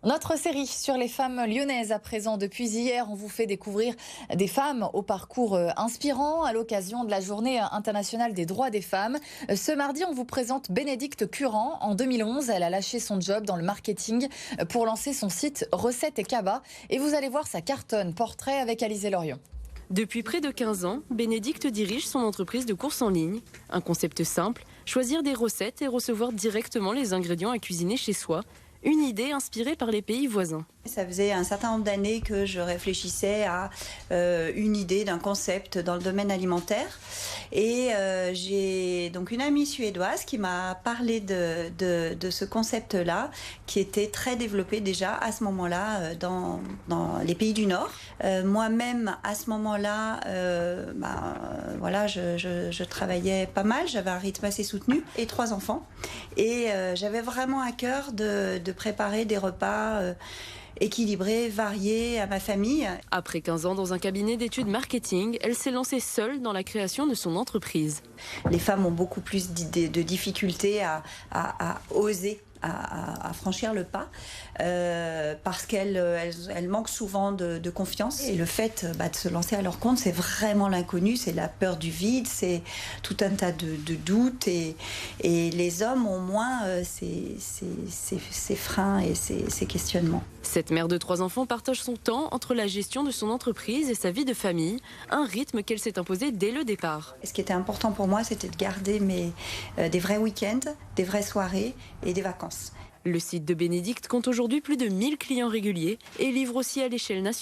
Notre série sur les femmes lyonnaises à présent. Depuis hier, on vous fait découvrir des femmes au parcours inspirant à l'occasion de la Journée internationale des droits des femmes. Ce mardi, on vous présente Bénédicte Curran. En 2011, elle a lâché son job dans le marketing pour lancer son site Recettes et Cabas. Et vous allez voir, ça cartonne. Portrait avec Alizé Lorion. Depuis près de 15 ans, Bénédicte dirige son entreprise de courses en ligne. Un concept simple, choisir des recettes et recevoir directement les ingrédients à cuisiner chez soi. Une idée inspirée par les pays voisins. Ça faisait un certain nombre d'années que je réfléchissais à une idée d'un concept dans le domaine alimentaire. Et j'ai donc une amie suédoise qui m'a parlé de ce concept-là, qui était très développé déjà à ce moment-là dans les pays du Nord. Moi-même, à ce moment-là, voilà, je travaillais pas mal, j'avais un rythme assez soutenu et 3 enfants. Et j'avais vraiment à cœur de préparer des repas équilibrés, variés à ma famille. Après 15 ans dans un cabinet d'études marketing, elle s'est lancée seule dans la création de son entreprise. Les femmes ont beaucoup plus de difficultés à oser, à franchir le pas, parce qu'elles manquent souvent de confiance. Et le fait de se lancer à leur compte, c'est vraiment l'inconnu, c'est la peur du vide, c'est tout un tas de doutes. Et les hommes ont moins ces freins et ces questionnements. Cette mère de 3 enfants partage son temps entre la gestion de son entreprise et sa vie de famille, un rythme qu'elle s'est imposé dès le départ. Ce qui était important pour moi, c'était de garder des vrais week-ends, des vraies soirées et des vacances. Le site de Bénédicte compte aujourd'hui plus de 1000 clients réguliers et livre aussi à l'échelle nationale.